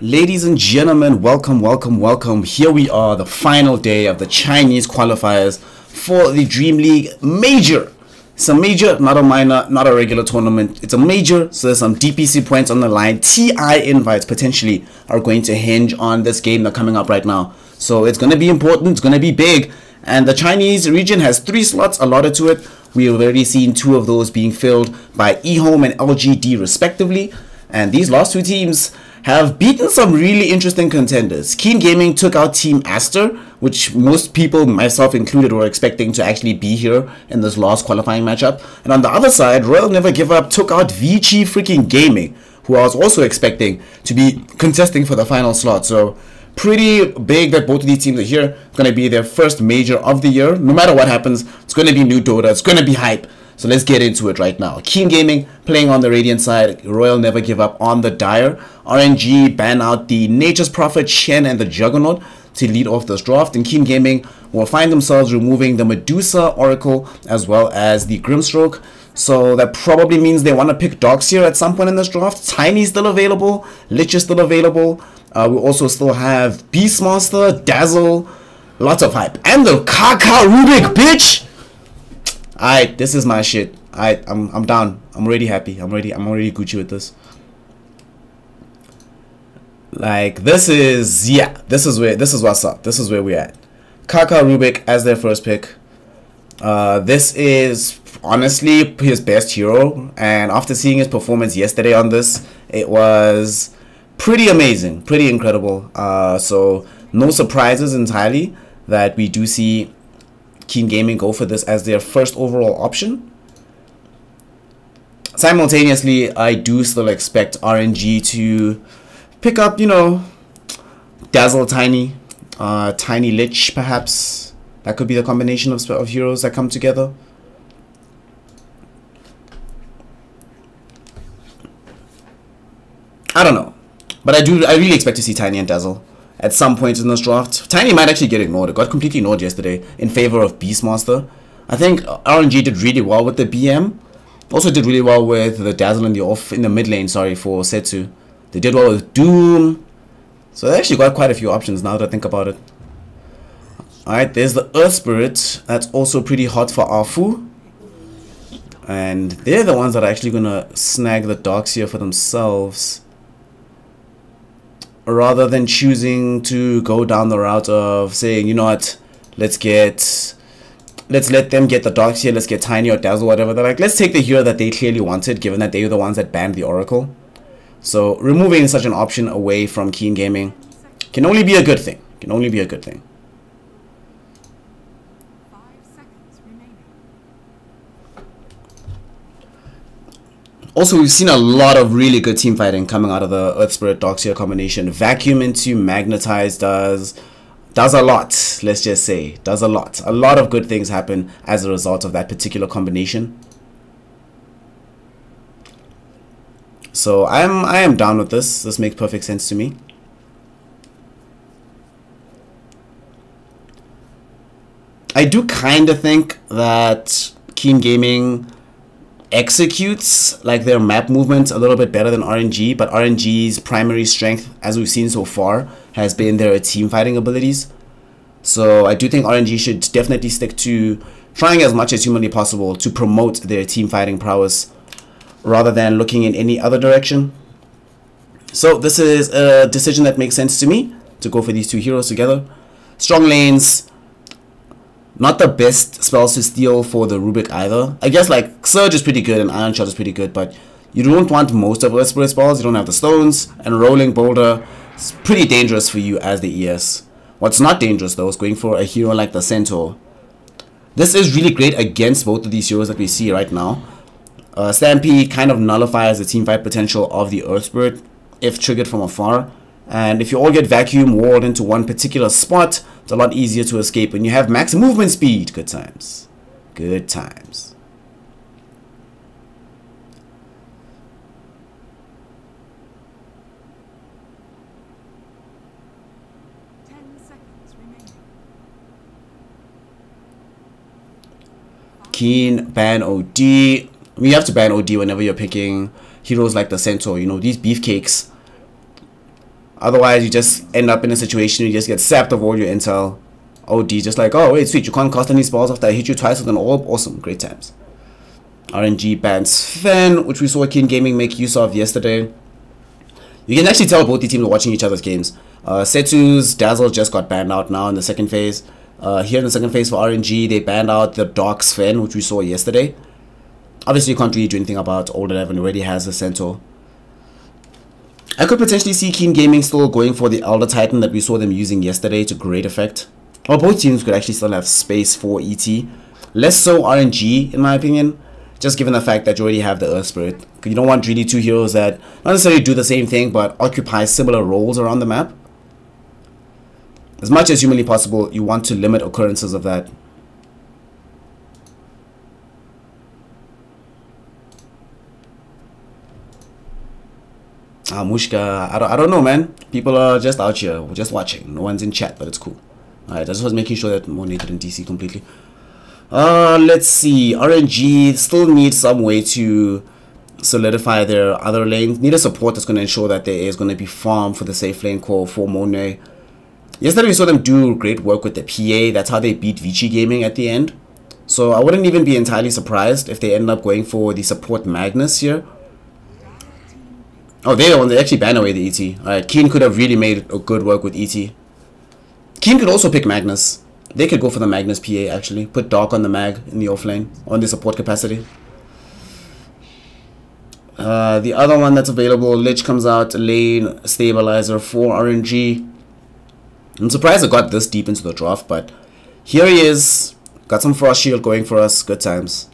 Ladies and gentlemen, welcome. Here we are, the final day of the Chinese qualifiers for the Dreamleague major. It's a major, not a minor, not a regular tournament. It's a major, so there's some DPC points on the line. TI invites potentially are going to hinge on this game that's coming up right now. So it's going to be important, it's going to be big. And the Chinese region has 3 slots allotted to it. We've already seen 2 of those being filled by EHOME and LGD respectively. And these last 2 teams have beaten some really interesting contenders. Keen Gaming took out Team Aster, which most people, myself included, were expecting to actually be here in this last qualifying matchup. And on the other side, Royal Never Give Up took out Vici freaking Gaming, who I was also expecting to be contesting for the final slot. So pretty big that both of these teams are here. It's going to be their first major of the year. No matter what happens, it's going to be new Dota. It's going to be hype. So let's get into it right now. Keen Gaming playing on the Radiant side. Royal Never Give Up on the Dire. RNG ban out the Nature's Prophet, Shen, and the Juggernaut to lead off this draft. And Keen Gaming will find themselves removing the Medusa, Oracle, as well as the Grimstroke. So that probably means they want to pick Darkseer at some point in this draft. Tiny's still available. Lich is still available. We also still have Beastmaster, Dazzle. Lots of hype. And the Kaka Rubik, bitch! Alright, this is my shit. Alright, I'm down. I'm already happy. I'm already Gucci with this. Like, this is what's up. This is where we're at. Kaka Rubik as their first pick. This is honestly his best hero, and after seeing his performance yesterday on this, it was pretty amazing, pretty incredible. So no surprises entirely that we do see Keen Gaming go for this as their first overall option. Simultaneously, I do still expect RNG to pick up, you know, Dazzle, Tiny, Tiny Lich, perhaps. That could be the combination of heroes that come together. I don't know, but I really expect to see Tiny and Dazzle at some point in this draft. Tiny might actually get ignored. It got completely ignored yesterday in favor of Beastmaster. I think RNG did really well with the BM. Also did really well with the Dazzle in the mid lane, sorry, for Setsu. They did well with Doom. So they actually got quite a few options now that I think about it. Alright, there's the Earth Spirit. That's also pretty hot for Afu. And they're the ones that are actually going to snag the Darkseer for themselves, rather than choosing to go down the route of saying, you know what, let's let them get the Darkseer, let's get Tiny or Dazzle, whatever. They're like, let's take the hero that they clearly wanted, given that they were the ones that banned the Oracle. So removing such an option away from Keen Gaming can only be a good thing. Can only be a good thing. Also, we've seen a lot of really good team fighting coming out of the Earth Spirit Darkseer combination. Vacuum into Magnetize does a lot, let's just say. Does a lot. A lot of good things happen as a result of that particular combination. So I am down with this. This makes perfect sense to me. I do kind of think that Keen Gaming executes like their map movements a little bit better than RNG, but RNG's primary strength, as we've seen so far, has been their team fighting abilities. So I do think RNG should definitely stick to trying as much as humanly possible to promote their team fighting prowess, rather than looking in any other direction. So this is a decision that makes sense to me, to go for these 2 heroes together. Strong lanes, not the best spells to steal for the Rubik either. I guess like Surge is pretty good and Iron Shot is pretty good, but you don't want most of Earth Spirit spells. You don't have the stones, and Rolling Boulder is pretty dangerous for you as the ES. What's not dangerous though is going for a hero like the Centaur. This is really great against both of these heroes that we see right now. Stampede kind of nullifies the teamfight potential of the Earth Spirit if triggered from afar. And if you all get vacuum walled into one particular spot, it's a lot easier to escape when you have max movement speed. Good times. Good times. Keen, ban OD. You have to ban OD whenever you're picking heroes like the Centaur. You know, these beefcakes Otherwise, you just end up in a situation where you just get sapped of all your intel. OD, just like, oh wait, sweet, you can't cast any spells after I hit you twice with an orb. Awesome, great times. RNG bans Fen, which we saw Keen Gaming make use of yesterday. You can actually tell both the teams are watching each other's games. Setu's Dazzle just got banned out now in the second phase. Here in the second phase for RNG, they banned out the Dark Sven, which we saw yesterday. Obviously, you can't really do anything about Old 11, already has a Centaur. I could potentially see Keen Gaming still going for the Elder Titan that we saw them using yesterday to great effect. Or both teams could actually still have space for ET. Less so RNG, in my opinion. Just given the fact that you already have the Earth Spirit. You don't want really two heroes that not necessarily do the same thing, but occupy similar roles around the map. As much as humanly possible, you want to limit occurrences of that. Mushka, I don't know, man. People are just out here, we're just watching. No one's in chat, but it's cool. Alright, I just was making sure that Monet didn't DC completely. Let's see. RNG still needs some way to solidify their other lanes. Need a support that's going to ensure that there is going to be farm for the safe lane core for Monet. Yesterday we saw them do great work with the PA. That's how they beat Vici Gaming at the end. So I wouldn't even be entirely surprised if they end up going for the support Magnus here. Oh, they're the one that actually banned away the ET. Alright, Keen could have really made a good work with ET. Keen could also pick Magnus. They could go for the Magnus PA actually. Put Dark on the Mag in the offlane. On the support capacity. The other one that's available, Lich comes out, lane stabilizer for RNG. I'm surprised I got this deep into the draft, but here he is. Got some Frost Shield going for us. Good times.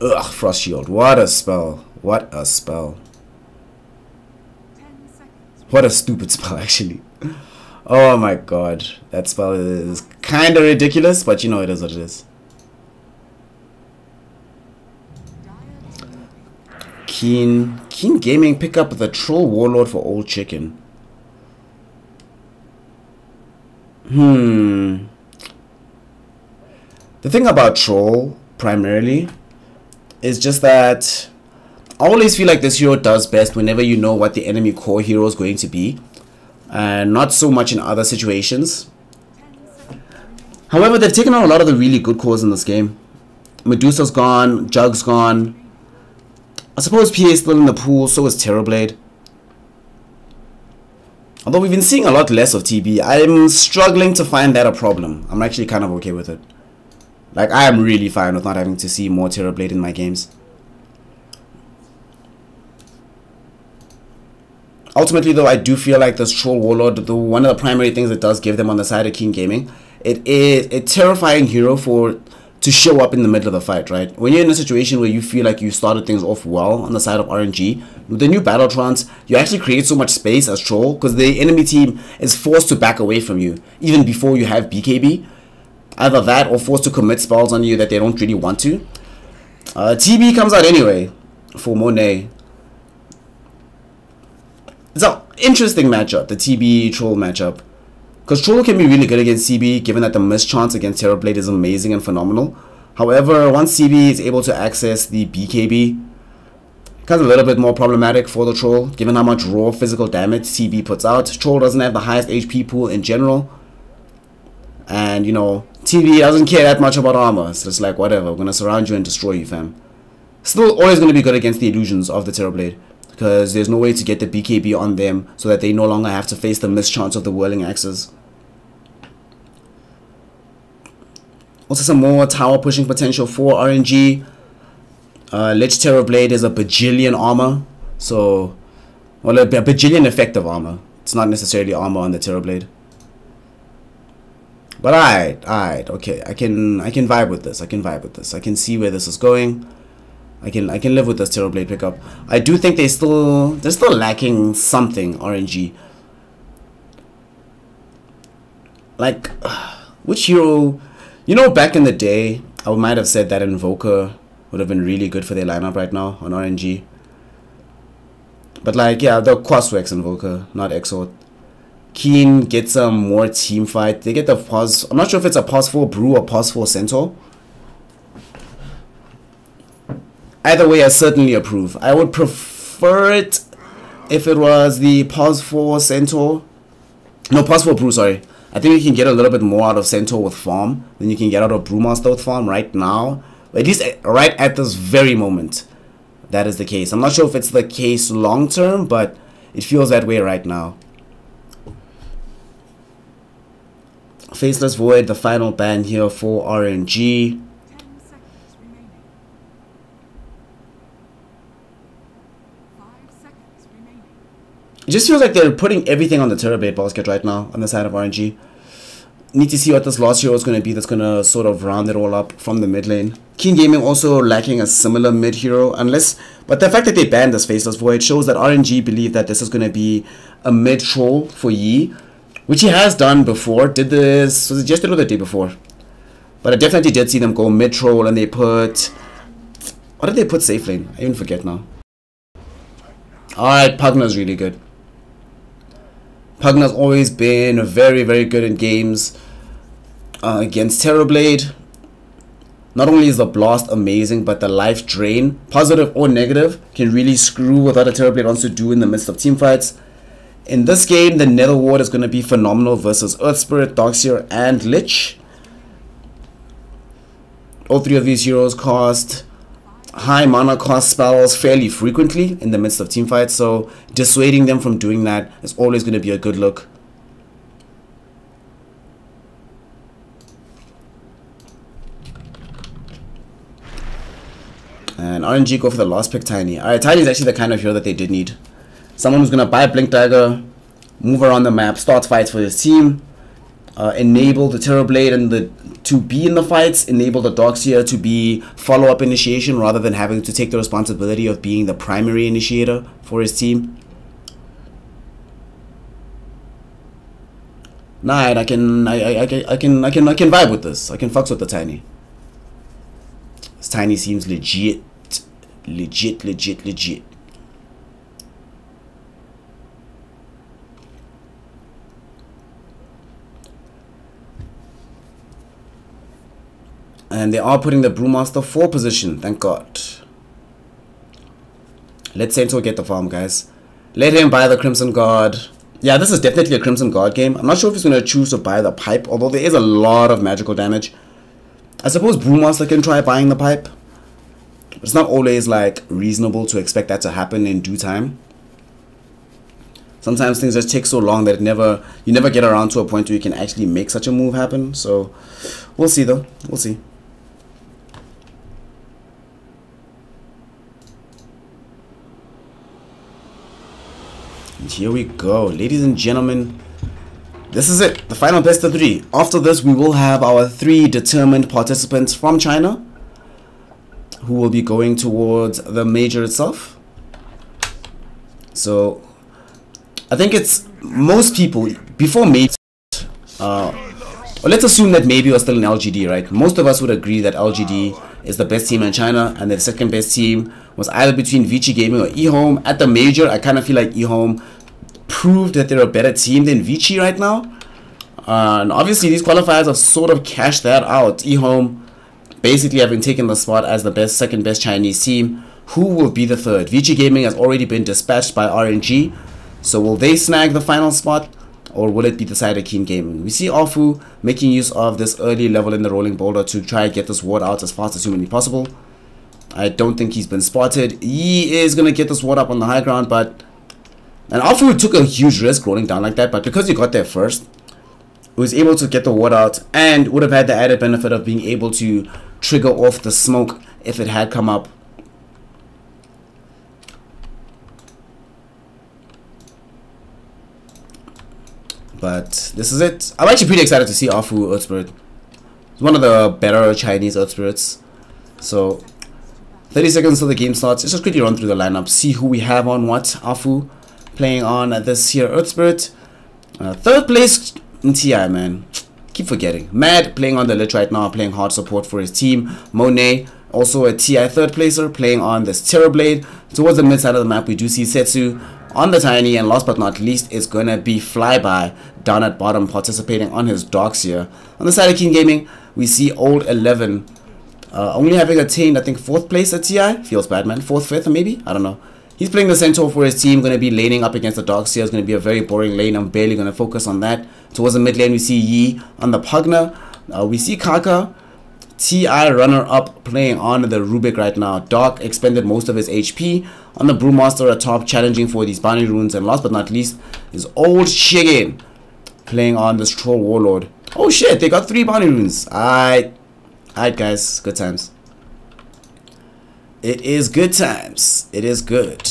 Ugh, Frost Shield. What a spell. What a spell. What a stupid spell, actually. Oh my god. That spell is kind of ridiculous, but you know it is what it is. Keen Gaming pick up the Troll Warlord for Old Chicken. The thing about Troll, primarily, is just that I always feel like this hero does best whenever you know what the enemy core hero is going to be, and not so much in other situations. However, they've taken out a lot of the really good cores in this game. Medusa's gone, Jug's gone. I suppose PA is still in the pool, so is Terrorblade. Although we've been seeing a lot less of TB, I'm struggling to find that a problem. I'm actually kind of okay with it. Like, I am really fine with not having to see more Terrorblade in my games. Ultimately, though, I do feel like this Troll Warlord, one of the primary things it does give them on the side of Keen Gaming, it is a terrifying hero to show up in the middle of the fight, right? When you're in a situation where you feel like you started things off well on the side of RNG, with the new Battle Trance, you actually create so much space as Troll, because the enemy team is forced to back away from you, even before you have BKB. Either that or forced to commit spells on you that they don't really want to. TB comes out anyway for Monet. It's an interesting matchup, the TB Troll matchup. Because Troll can be really good against CB, given that the mischance against Terrorblade is amazing and phenomenal. However, once CB is able to access the BKB, it becomes a little bit more problematic for the Troll, given how much raw physical damage CB puts out. Troll doesn't have the highest HP pool in general. And, you know, TB doesn't care that much about armor. It's just like, whatever, we're going to surround you and destroy you, fam. Still always going to be good against the illusions of the Terrorblade, because there's no way to get the BKB on them so that they no longer have to face the mischance of the whirling axes. Also some more tower pushing potential for RNG. Lich Terrorblade is a bajillion armor. So, well, a bajillion effective armor. It's not necessarily armor on the Terrorblade. But alright, okay. I can vibe with this. I can vibe with this. I can see where this is going. I can live with this Terrorblade pickup. I do think they're still lacking something, RNG. Like, which hero? You know, back in the day, I might have said that Invoker would have been really good for their lineup right now on RNG. But like, yeah, the Quaswex Invoker, not Exort. Keen gets some more team fight. They get the pause. I'm not sure if it's a pause 4 Brew or pause 4 Centaur. Either way, I certainly approve. I would prefer it if it was the Pos 4 Centaur, no, Pos 4 Brew, sorry. I think you can get a little bit more out of Centaur with farm than you can get out of Brewmaster with farm right now. At least right at this very moment, that is the case. I'm not sure if it's the case long term, but it feels that way right now. Faceless Void, the final ban here for RNG. It just feels like they're putting everything on the Terrorblade basket right now on the side of RNG. Need to see what this last hero is going to be that's going to sort of round it all up from the mid lane. Keen Gaming also lacking a similar mid hero, but the fact that they banned this Faceless Void shows that RNG believe that this is going to be a mid troll for Yi, which he has done before. Did this, was it yesterday or the day before? But I definitely did see them go mid troll, and they put, what did they put safe lane? I even forget now. Alright, Pugna's really good. Pugna's always been very, very good in games against Terrorblade. Not only is the blast amazing, but the life drain, positive or negative, can really screw with what a Terrorblade wants to do in the midst of team fights. In this game, the Nether Ward is going to be phenomenal versus Earth Spirit, Darkseer, and Lich. All three of these heroes cost high mana cost spells fairly frequently in the midst of team fights, so dissuading them from doing that is always going to be a good look. And RNG go for the last pick, Tiny. Alright, Tiny is actually the kind of hero that they did need. Someone who's going to buy Blink Dagger, move around the map, start fights for his team, enable the Terrorblade and to be in the fights, enable the Darkseer to be follow-up initiation rather than having to take the responsibility of being the primary initiator for his team. Nah, I can vibe with this. I can fucks with the Tiny. This Tiny seems legit. And they are putting the Brewmaster 4 position, thank God. Let Centaur get the farm, guys. Let him buy the Crimson Guard. Yeah, this is definitely a Crimson Guard game. I'm not sure if he's going to choose to buy the pipe, although there is a lot of magical damage. I suppose Brewmaster can try buying the pipe. But it's not always like reasonable to expect that to happen in due time. Sometimes things just take so long that you never get around to a point where you can actually make such a move happen. So we'll see though. We'll see. And here we go, ladies and gentlemen. This is it, the final best of 3. After this, we will have our 3 determined participants from China who will be going towards the major itself. So I think it's most people before maybe let's assume that maybe we're still in LGD, right? Most of us would agree that LGD is the best team in China, and the second best team was either between Vici Gaming or EHOME. At the major, I kind of feel like EHOME proved that they're a better team than Vici right now. And obviously these qualifiers have sort of cashed that out. EHOME basically having taken the spot as the second best Chinese team. Who will be the third? Vici Gaming has already been dispatched by RNG. So will they snag the final spot, or will it be decided Keen Gaming? We see Afu making use of this early level in the rolling boulder to try and get this ward out as fast as humanly possible. I don't think he's been spotted. He is going to get this ward up on the high ground, but... And Afu took a huge risk rolling down like that, but because he got there first, he was able to get the ward out and would have had the added benefit of being able to trigger off the smoke if it had come up. But this is it. I'm actually pretty excited to see Afu Earth Spirit. It's one of the better Chinese Earth Spirits. So 30 seconds till the game starts. Let's just quickly run through the lineup, see who we have on what. Afu playing on this here Earth Spirit. Third place in TI, man. Keep forgetting. Mad playing on the Lich right now, playing hard support for his team. Monet, also a TI third placer, playing on this Terrorblade. Towards the mid side of the map, we do see Setsu on the Tiny, and last but not least is going to be Flyby down at bottom, participating on his Darkseer. On the side of Keen Gaming, we see Old 11 only having attained, I think, 4th place at TI. Feels bad, man. 4th, 5th, maybe? I don't know. He's playing the Centaur for his team, going to be laning up against the Darkseer. It's going to be a very boring lane. I'm barely going to focus on that. Towards the mid lane, we see Yi on the Pugna. We see Kaka, TI runner-up playing on the Rubik right now. Dark expended most of his HP on the Brewmaster atop, challenging for these bounty runes. And last but not least is Old Chicken playing on this Troll Warlord. Oh shit, they got 3 bounty runes. Alright guys, good times. It is good times. It is good.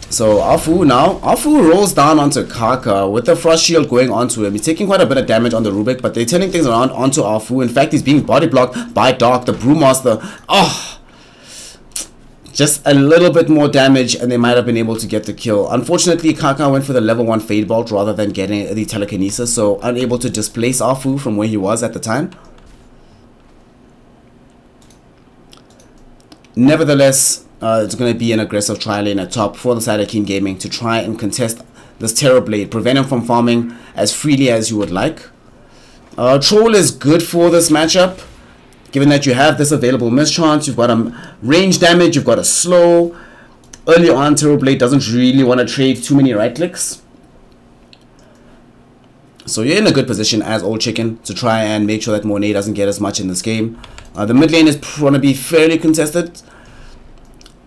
So Afu rolls down onto Kaka with the Frost Shield going onto him. He's taking quite a bit of damage on the Rubik, but they're turning things around onto Afu. In fact, he's being body blocked by Dark, the Brewmaster. Oh, just a little bit more damage and they might have been able to get the kill. Unfortunately, Kaka went for the level 1 Fade Bolt rather than getting the Telekinesis, so unable to displace Afu from where he was at the time. Nevertheless, it's going to be an aggressive tri lane at top for the side of King Gaming to try and contest this Terrorblade, prevent him from farming as freely as you would like. Troll is good for this matchup, given that you have this available mischance. You've got a range damage, you've got a slow. Early on, Terrorblade doesn't really want to trade too many right clicks. So you're in a good position as Old Chicken to try and make sure that Monet doesn't get as much in this game. The mid lane is going to be fairly contested.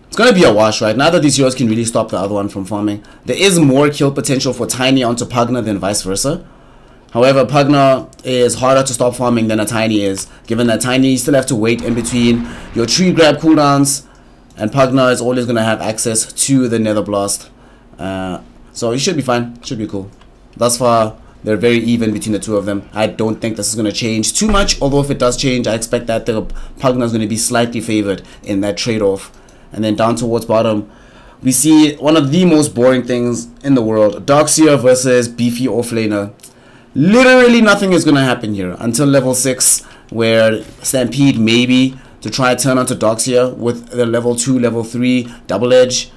It's going to be a wash, right? Neither of these heroes can really stop the other one from farming. There is more kill potential for Tiny onto Pugna than vice versa. However, Pugna is harder to stop farming than a Tiny is, given that Tiny you still have to wait in between your tree grab cooldowns, and Pugna is always going to have access to the Nether Blast. So it should be fine. Should be cool. Thus far, they're very even between the two of them. I don't think this is going to change too much, although if it does change, I expect that the Pugna is going to be slightly favored in that trade-off. And then down towards bottom, we see one of the most boring things in the world. Darkseer versus beefy offlaner. Literally nothing is going to happen here until level 6, where Stampede maybe to try to turn onto Darkseer with the level 2, level 3 double edge.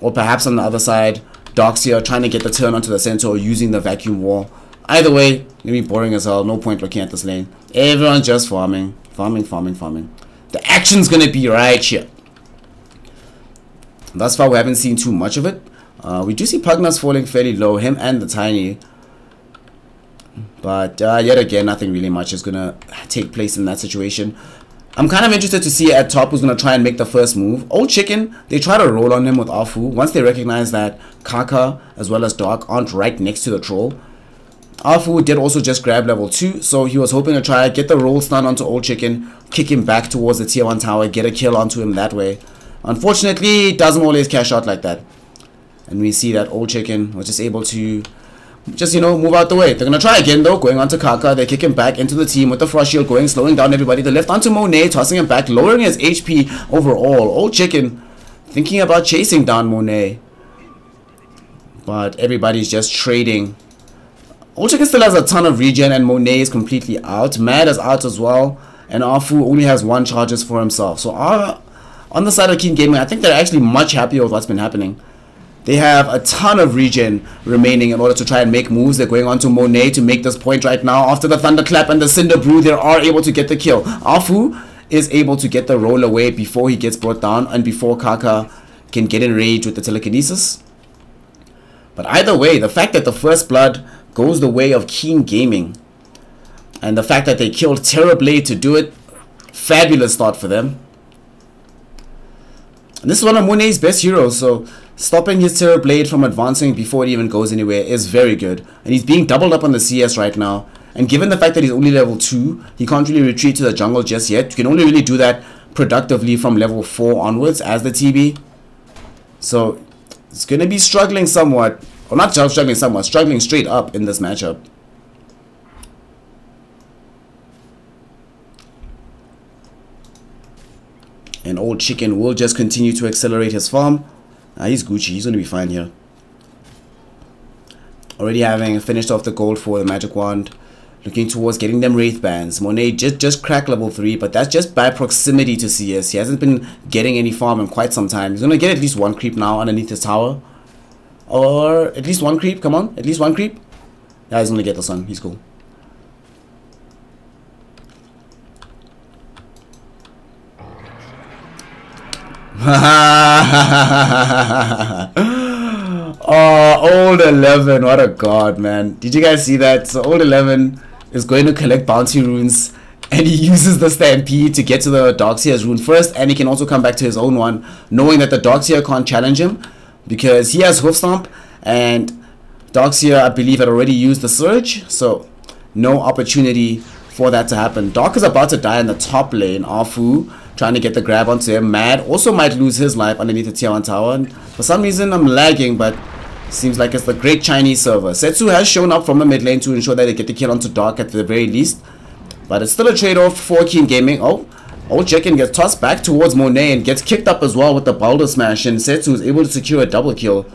Or perhaps on the other side, Darkseer trying to get the turn onto the Centaur using the vacuum wall. Either way, it's going to be boring as hell. No point looking at this lane. Everyone's just farming. Farming. The action's going to be right here. Thus far, we haven't seen too much of it. We do see Pugna's falling fairly low, him and the Tiny. But yet again, nothing really much is going to take place in that situation. I'm kind of interested to see at top who's going to try and make the first move. Old Chicken, they try to roll on him with Afu. Once they recognize that Kaka as well as Dark aren't right next to the Troll. Afu did also just grab level 2, so he was hoping to try get the roll stun onto Old Chicken, kick him back towards the tier 1 tower, get a kill onto him that way. Unfortunately, it doesn't always cash out like that. And we see that Old Chicken was just able to just, you know, move out the way. They're going to try again, though, going onto Kaka. They kick him back into the team with the Frost Shield going, slowing down everybody. The left onto Monet, tossing him back, lowering his HP overall. Old Chicken thinking about chasing down Monet. But everybody's just trading. Old Chicken still has a ton of regen, and Monet is completely out. Mad is out as well. And Afu only has 1 charges for himself. So on the side of King Gaming, I think they're actually much happier with what's been happening. They have a ton of regen remaining in order to try and make moves. They're going on to Monet to make this point right now. After the Thunderclap and the Cinder Brew, they are able to get the kill. Afu is able to get the roll away before he gets brought down and before Kaka can get enraged with the Telekinesis. But either way, the fact that the first blood goes the way of King Gaming and the fact that they killed Terrorblade to do it, fabulous start for them. And this is one of Monet's best heroes, so stopping his Terrorblade from advancing before it even goes anywhere is very good. And he's being doubled up on the CS right now. And given the fact that he's only level 2, he can't really retreat to the jungle just yet. You can only really do that productively from level 4 onwards as the TB. So it's going to be struggling somewhat. Or not struggling somewhat, struggling straight up in this matchup. And Old Chicken will just continue to accelerate his farm. He's Gucci. He's going to be fine here. Already having finished off the gold for the Magic Wand. Looking towards getting them Wraith Bands. Monet just cracked level 3, but that's just by proximity to CS. He hasn't been getting any farm in quite some time. He's going to get at least 1 creep now underneath his tower. Or at least 1 creep. Come on. At least 1 creep. Yeah, he's going to get the sun. He's cool. Oh, old 11, what a god, man. Did you guys see that? So old 11 is going to collect bounty runes, and he uses the Stampede to get to the Darkseer's rune first, and he can also come back to his own one, knowing that the Darkseer can't challenge him because he has Hoof Stomp, and Darkseer, I believe, had already used the Surge, so no opportunity for that to happen. Dark is about to die in the top lane. Afu trying to get the grab onto him. Mad also might lose his life underneath the tier 1 tower, and for some reason I'm lagging, but seems like it's the great Chinese server. Setsu has shown up from the mid lane to ensure that they get the kill onto Dark at the very least, but it's still a trade-off for Keen Gaming. Oh, old chicken gets tossed back towards Monet and gets kicked up as well with the Boulder Smash, and Setsu is able to secure a double kill.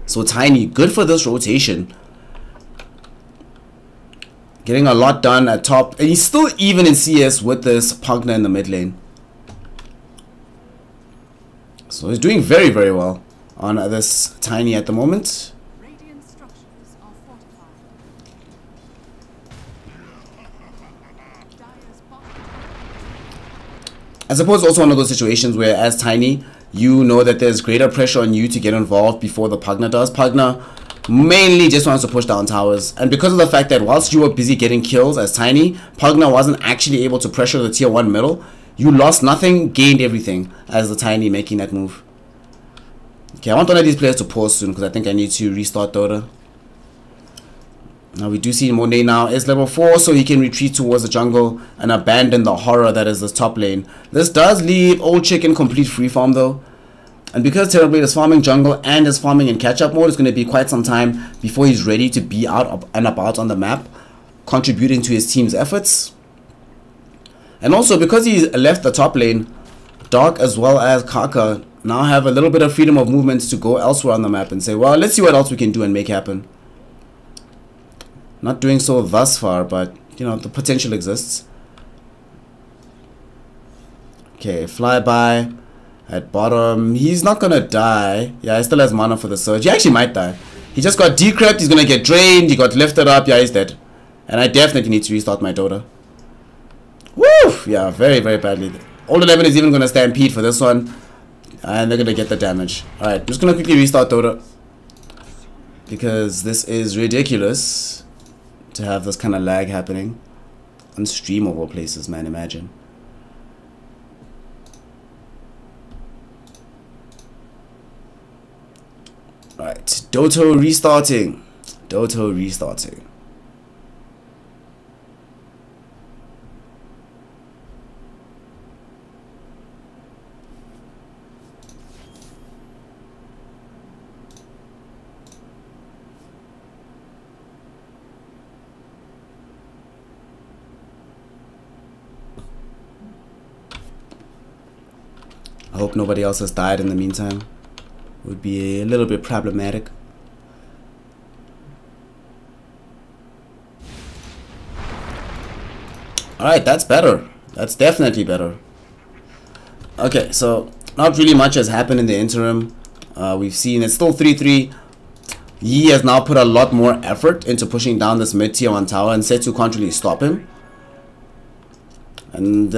So Tiny, good for this rotation. Getting a lot done at top, and he's still even in CS with this Pugna in the mid lane. So he's doing very, very well on this Tiny at the moment. Radiant structures are fortified. Dire's bottom. I suppose also one of those situations where as Tiny, you know that there's greater pressure on you to get involved before the Pugna does. Pugna mainly just wants to push down towers, and because of the fact that whilst you were busy getting kills as Tiny, Pugna wasn't actually able to pressure the tier 1 middle, you lost nothing, gained everything as the Tiny making that move. Okay, I want one of these players to pause soon because I think I need to restart Dota. Now we do see Monet now is level 4, so he can retreat towards the jungle and abandon the horror that is this top lane. This does leave old chicken complete free farm though. And because Terrorblade is farming jungle and is farming in catch-up mode, it's going to be quite some time before he's ready to be out and about on the map, contributing to his team's efforts. And also because he's left the top lane, Dark as well as Kaka now have a little bit of freedom of movement to go elsewhere on the map and say, well, let's see what else we can do and make happen. Not doing so thus far, but you know, the potential exists. Okay, flyby at bottom. He's not gonna die. Yeah, he still has mana for the surge. He actually might die. He just got decrept. He's gonna get drained. He got lifted up. Yeah, he's dead. And I definitely need to restart my Dota. Woo! Yeah, very, very badly. Old 11 is even gonna stampede for this one, and they're gonna get the damage. Alright, I'm just gonna quickly restart Dota because this is ridiculous to have this kind of lag happening on stream of all places, man. Imagine. Alright, Dota restarting. Dota restarting. I hope nobody else has died in the meantime. Would be a little bit problematic. Alright, that's better. That's definitely better. Okay, so not really much has happened in the interim. We've seen it's still 3-3. Yi has now put a lot more effort into pushing down this mid tier 1 tower, and Setsu can't really stop him. And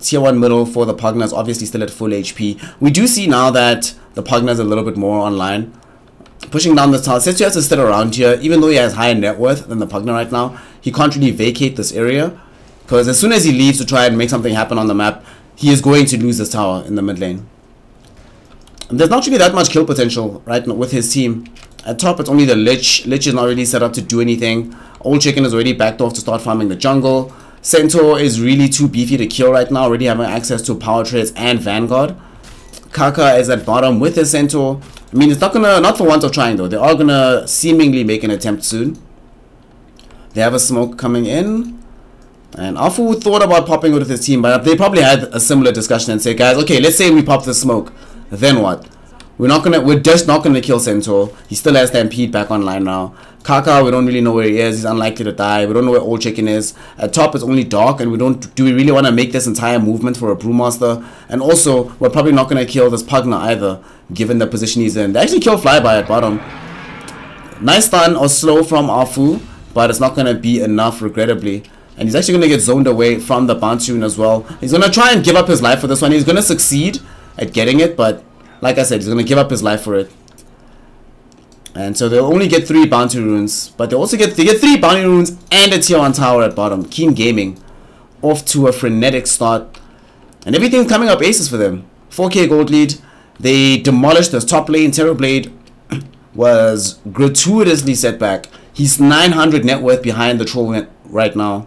tier 1 middle for the Pugna is obviously still at full HP. We do see now that the Pugna is a little bit more online. Pushing down the tower. Setsu has to sit around here. Even though he has higher net worth than the Pugna right now, he can't really vacate this area, because as soon as he leaves to try and make something happen on the map, he is going to lose this tower in the mid lane. And there's not really that much kill potential right now with his team. At top, it's only the Lich. Lich is not really set up to do anything. Old Chicken is already backed off to start farming the jungle. Centaur is really too beefy to kill right now, already having access to Power Trades and Vanguard. Kaka is at bottom with his Centaur. I mean, it's not for want of trying though. They are gonna seemingly make an attempt soon. They have a smoke coming in. And Afu thought about popping with his team, but they probably had a similar discussion and say, guys, okay, let's say we pop the smoke. Then what? We're just not gonna kill Centaur. He still has Stampede back online now. Kaka, we don't really know where he is. He's unlikely to die. We don't know where Old Chicken is. At top, it's only Dark, and do we really want to make this entire movement for a Brewmaster? And also, we're probably not gonna kill this Pugna either, given the position he's in. They actually kill Flyby at bottom. Nice stun or slow from Afu, but it's not gonna be enough, regrettably. And he's actually going to get zoned away from the Bantoon as well. He's going to try and give up his life for this one. He's going to succeed at getting it, but like I said, he's going to give up his life for it. And so they'll only get 3 bounty runes, but they get 3 bounty runes and a tier 1 tower at bottom. Keen Gaming off to a frenetic start, and everything's coming up aces for them. 4k gold lead. They demolished this top lane. Terrorblade was gratuitously set back. He's 900 net worth behind the troll right now.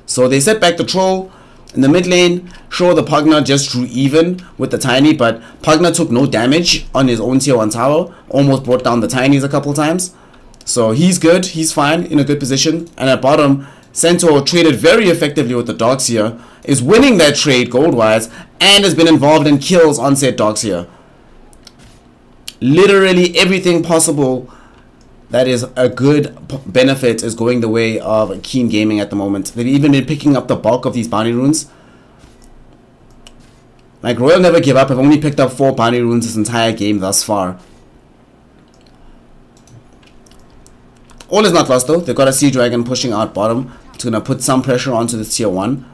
So they set back the troll. In the mid lane, sure, the Pugna just drew even with the Tiny, but Pugna took no damage on his own tier 1 tower. Almost brought down the Tinies a couple times. So he's good, he's fine, in a good position. And at bottom, Centaur traded very effectively with the Darkseer, is winning that trade gold-wise, and has been involved in kills on said Darkseer. Literally everything possible that is a good benefit is going the way of Keen Gaming at the moment. They've even been picking up the bulk of these bounty runes. Like, Royal never give up. I've only picked up 4 bounty runes this entire game thus far. All is not lost though. They've got a Sea Dragon pushing out bottom. It's going to put some pressure onto this tier 1.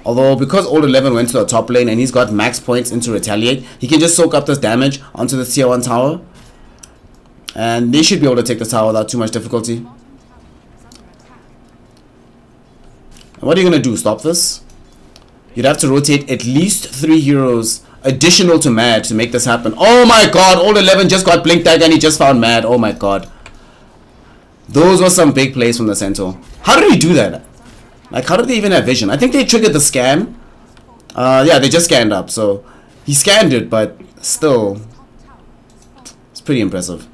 Although, because Old 11 went to the top lane and he's got max points into Retaliate, he can just soak up this damage onto the tier 1 tower. And they should be able to take the tower without too much difficulty. And what are you going to do? Stop this? You'd have to rotate at least 3 heroes additional to Mad to make this happen. Oh my god, Old 11 just got Blink Dagger and he just found Mad. Oh my god. Those were some big plays from the Centaur. How did he do that? Like, how did they even have vision? I think they triggered the scan. Yeah, they just scanned up. So, he scanned it, but still, it's pretty impressive.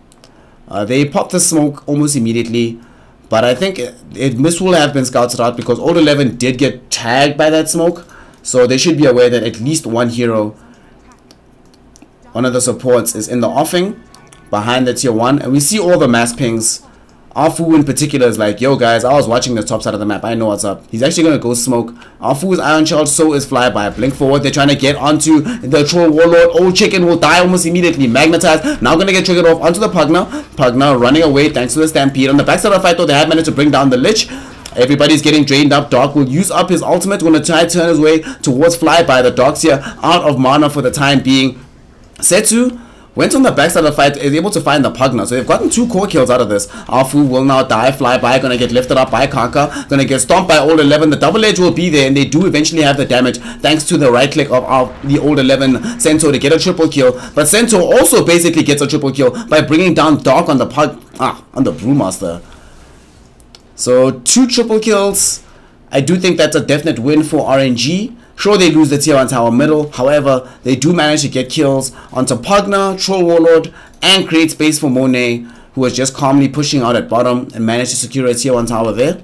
They popped the smoke almost immediately. But I think this will have been scouted out because Old 11 did get tagged by that smoke. So, they should be aware that at least one hero, one of the supports, is in the offing behind the tier 1. And we see all the mass pings. Afu in particular is like, yo guys, I was watching the top side of the map, I know what's up. He's actually going to go smoke. Afu is Iron Child, so is Flyby. Blink forward, they're trying to get onto the Troll Warlord. Old Chicken will die almost immediately. Magnetized, now going to get triggered off onto the Pugna. Pugna running away thanks to the Stampede. On the backside of the fight though, they have managed to bring down the Lich. Everybody's getting drained up. Dark will use up his ultimate, going to try to turn his way towards Flyby. The Darkseer out of mana for the time being. Setsu went on the backside of the fight, is able to find the Pugna. So they've gotten 2 core kills out of this. Afu will now die. Flyby gonna get lifted up by Kanka. Gonna get stomped by Old 11. The double edge will be there, and they do eventually have the damage thanks to the right click of the Old 11 Centaur to get a triple kill. But Centaur also basically gets a triple kill by bringing down Dark on the on the Brewmaster. So 2 triple kills. I do think that's a definite win for RNG. Sure, they lose the tier 1 tower middle. However, they do manage to get kills onto Pugna, Troll Warlord, and create space for Monet, who was just calmly pushing out at bottom and managed to secure a tier 1 tower there.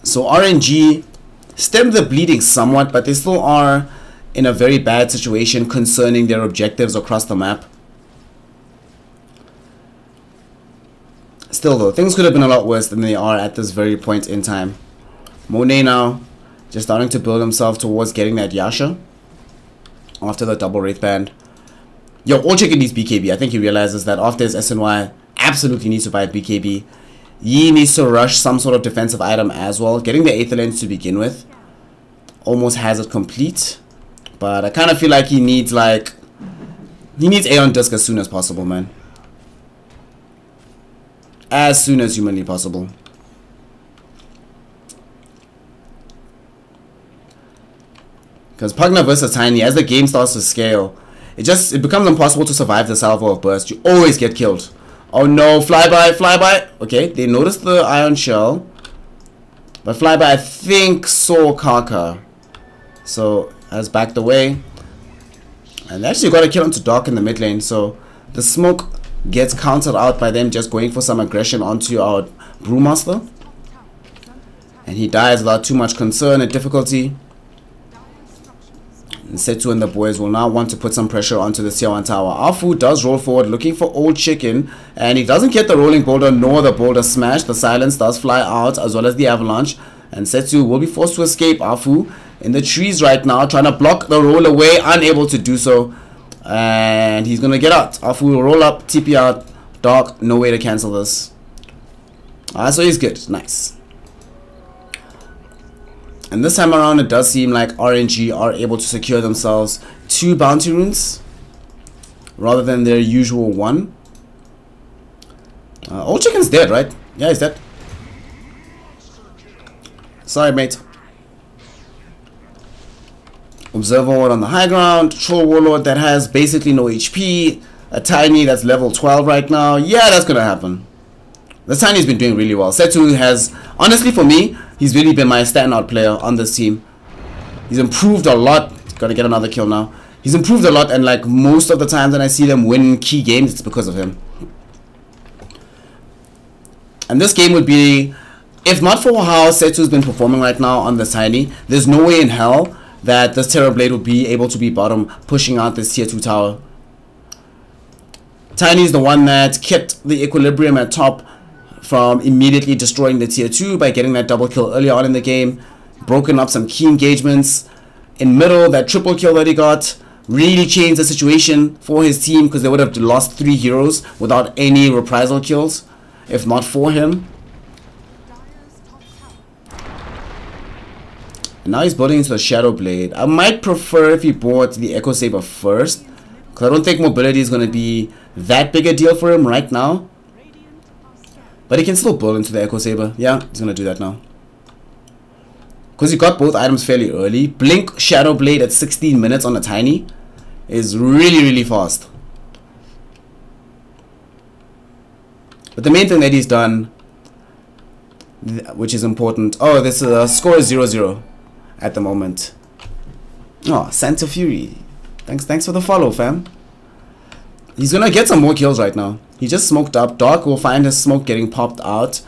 So RNG stemmed the bleeding somewhat, but they still are in a very bad situation concerning their objectives across the map. Still though, things could have been a lot worse than they are at this very point in time. Monet now just starting to build himself towards getting that Yasha after the double Wraith Band. Yo, All Chicken needs BKB. I think he realizes that after his SNY, absolutely needs to buy BKB. Yi needs to rush some sort of defensive item as well. Getting the Aether Lens to begin with. Almost has it complete. But I kind of feel like he needs Aeon Disc as soon as possible, man. As soon as humanly possible. Because Pugna versus Tiny, as the game starts to scale, it becomes impossible to survive the salvo of burst. You always get killed. Oh no, Flyby. Okay, they noticed the Iron Shell. But Flyby, I think, saw Kaka. So, has backed away. And they actually got a kill onto Dark in the mid lane. So, the smoke gets countered out by them just going for some aggression onto our Brewmaster. And he dies without too much concern and difficulty. And Setsu and the boys will now want to put some pressure onto the tier 1 tower. Afu does roll forward looking for Old Chicken. And he doesn't get the rolling boulder nor the boulder smash. The silence does fly out as well as the avalanche. And Setsu will be forced to escape. Afu in the trees right now trying to block the roll away. Unable to do so. And he's gonna get out. Afu will roll up, TP out. Dark, no way to cancel this. So he's good. Nice. And this time around, it does seem like RNG are able to secure themselves 2 bounty runes rather than their usual 1. Old Chicken's dead, right? Yeah, he's dead. Sorry, mate. Observer Ward on the high ground. Troll Warlord that has basically no HP. A Tiny that's level 12 right now. Yeah, that's gonna happen. The Tiny's been doing really well. Setu has, honestly for me, he's really been my standout player on this team. He's improved a lot. Gotta get another kill now. He's improved a lot, and like most of the times when I see them win key games, it's because of him. And this game would be, if not for how Setu's been performing right now on the Tiny, there's no way in hell that this Terrorblade would be able to be bottom, pushing out this tier 2 tower. Tiny is the one that kept the equilibrium at top from immediately destroying the tier 2 by getting that double kill early on in the game. Broken up some key engagements. In middle, that triple kill that he got really changed the situation for his team, because they would have lost 3 heroes without any reprisal kills if not for him. And now he's building into the Shadow Blade. I might prefer if he bought the Echo Saber first, because I don't think mobility is going to be that big a deal for him right now. But he can still build into the Echo Saber. Yeah, he's going to do that now. Because he got both items fairly early. Blink Shadow Blade at 16 minutes on a Tiny is really, really fast. But the main thing that he's done, which is important. Oh, this score is 0-0 at the moment. Oh, Santa Fury. Thanks for the follow, fam. He's gonna get some more kills right now. He just smoked up. Dark will find his smoke getting popped out.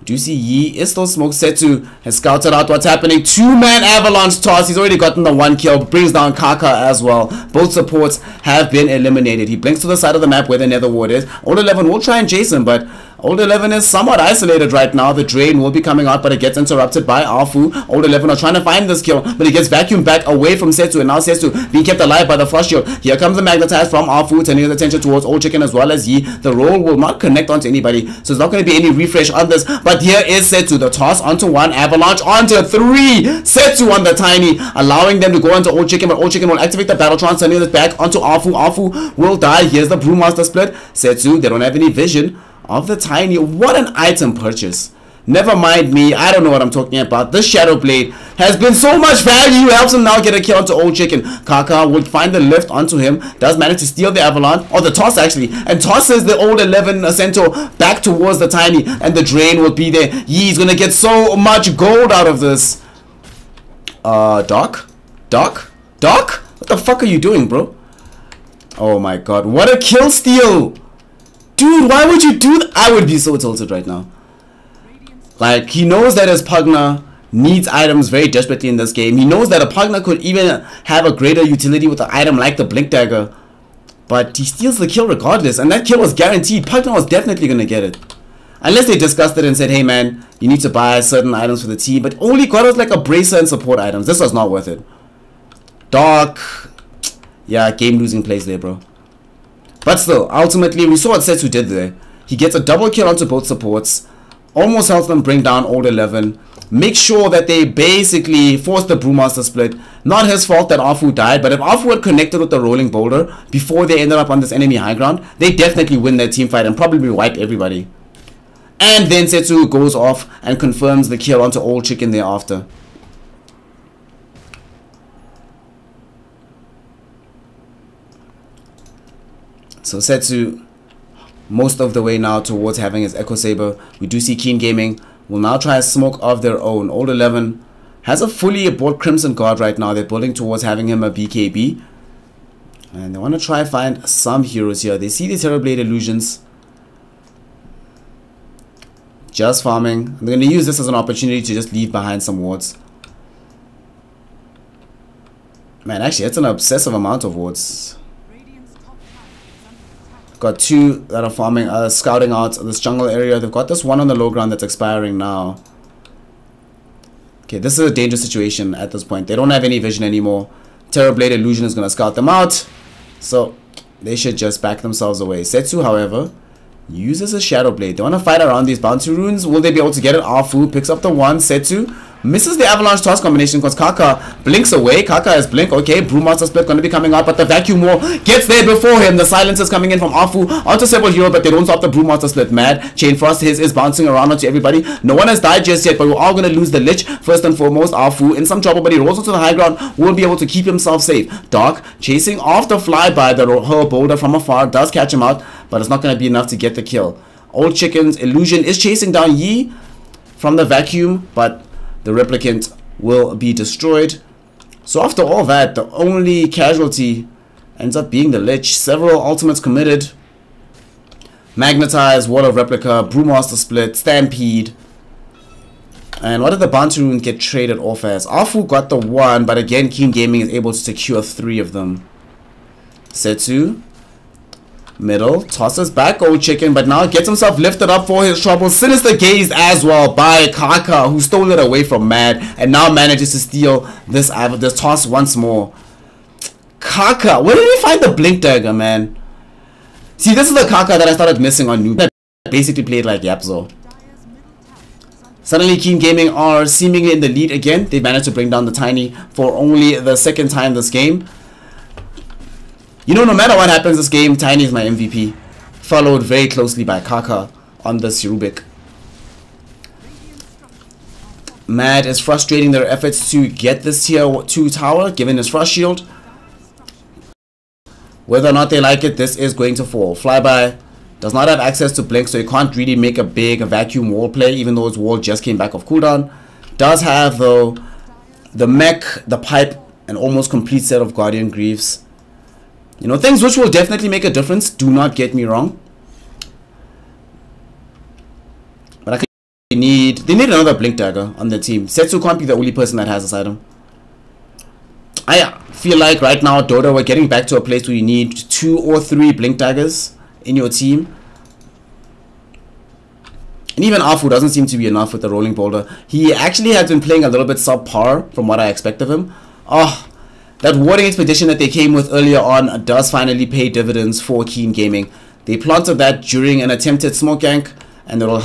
Do you see Yi is still smoke. Setu has scouted out what's happening. 2-man avalanche toss. He's already gotten the 1 kill. Brings down Kaka as well. Both supports have been eliminated. He blinks to the side of the map where the nether ward is. Old 11 will try and chase him, but Old 11 is somewhat isolated right now. The drain will be coming out, but it gets interrupted by Afu. Old 11 are trying to find this kill, but he gets vacuumed back away from Setu, and now Setu being kept alive by the frost shield. Here comes the magnetize from Afu, turning his attention towards Old Chicken as well as Yi. The roll will not connect onto anybody, so there's not going to be any refresh on this. But here is Setu, the toss onto 1, avalanche onto 3. Setu on the Tiny, allowing them to go onto Old Chicken, but Old Chicken will activate the Battletron, turning it back onto Afu. Afu will die. Here's the Brewmaster split. Setu, they don't have any vision of the Tiny. What an item purchase. Never mind me, I don't know what I'm talking about. This Shadow Blade has been so much value. Helps him now get a kill onto Old Chicken. Kaka would find the lift onto him. Does manage to steal the avalanche, or the toss actually, and tosses the Old 11 Centaur back towards the Tiny, and the drain will be there. He's gonna get so much gold out of this. Doc? What the fuck are you doing, bro? Oh my god, what a kill steal. Dude, why would you do that? I would be so tilted right now. Like, he knows that his Pugna needs items very desperately in this game. He knows that a Pugna could even have a greater utility with an item like the Blink Dagger. But he steals the kill regardless, and that kill was guaranteed. Pugna was definitely going to get it. Unless they discussed it and said, hey man, you need to buy certain items for the team. But only got us like a bracer and support items. This was not worth it. Dark. Yeah, game losing plays there, bro. But still, ultimately, we saw what Setu did there. He gets a double kill onto both supports. Almost helps them bring down Old 11. Make sure that they basically force the Brewmaster split. Not his fault that Afu died, but if Afu had connected with the Rolling Boulder before they ended up on this enemy high ground, they definitely win their team fight and probably wipe everybody. And then Setu goes off and confirms the kill onto Old Chicken thereafter. So Setu most of the way now towards having his Echo Saber. We do see Keen Gaming will now try a smoke of their own. Old 11 has a fully bought Crimson Guard right now. They're building towards having him a BKB. And they want to try find some heroes here. They see the Terrorblade Illusions. Just farming. They're going to use this as an opportunity to just leave behind some wards. Man, actually, it's an obsessive amount of wards. Got 2 that are farming, scouting out this jungle area. They've got this one on the low ground that's expiring now. Okay, this is a dangerous situation at this point. They don't have any vision anymore. Terrorblade Illusion is going to scout them out. So, they should just back themselves away. Setsu, however, uses a Shadow Blade. They want to fight around these bounty runes. Will they be able to get it? Afu picks up the one. Setsu misses the Avalanche Toss combination because Kaka blinks away. Kaka has blink. Okay, Brewmaster Split going to be coming out, but the Vacuum Wall gets there before him. The silence is coming in from Afu onto Sebo Hero, but they don't stop the Brewmaster Split. Mad Chain Frost is bouncing around onto everybody. No one has died just yet, but we're all going to lose the Lich. First and foremost, Afu in some trouble, but he rolls onto the high ground. Will be able to keep himself safe. Dark chasing off the flyby. The Hurl Boulder from afar does catch him out, but it's not going to be enough to get the kill. Old Chicken's Illusion is chasing down Yi from the Vacuum, but the Replicant will be destroyed. So after all that, the only casualty ends up being the Lich. Several ultimates committed. Magnetize, Wall of Replica, Brewmaster Split, Stampede. And what did the Bounty Rune get traded off as? Afu got the one, but again, Keen Gaming is able to secure 3 of them. Setsu, middle, tosses back Old Chicken, but now gets himself lifted up for his trouble. Sinister Gaze as well by Kaka, who stole it away from Mad, and now manages to steal this toss once more. Kaka, where did he find the Blink Dagger, man? See, this is the Kaka that I started missing on Noob. Basically played like Yapzo. Suddenly, Keen Gaming are seemingly in the lead again. They managed to bring down the Tiny for only the second time this game. You know, no matter what happens this game, Tiny is my MVP. Followed very closely by Kaka on this Rubik. Mad is frustrating their efforts to get this tier 2 tower, given his frost shield. Whether or not they like it, this is going to fall. Flyby does not have access to blink, so he can't really make a big vacuum wall play, even though his wall just came back off cooldown. Does have, though, the mech, the pipe, an almost complete set of Guardian Greaves. You know, things which will definitely make a difference, do not get me wrong. But I think they need another Blink Dagger on the team. Setsu can't be the only person that has this item. I feel like right now, Dota, we're getting back to a place where you need 2 or 3 Blink Daggers in your team. And even Afu doesn't seem to be enough with the Rolling Boulder. He actually has been playing a little bit subpar from what I expect of him. Oh, that Warding Expedition that they came with earlier on does finally pay dividends for Keen Gaming. They planted that during an attempted smoke gank, and it'll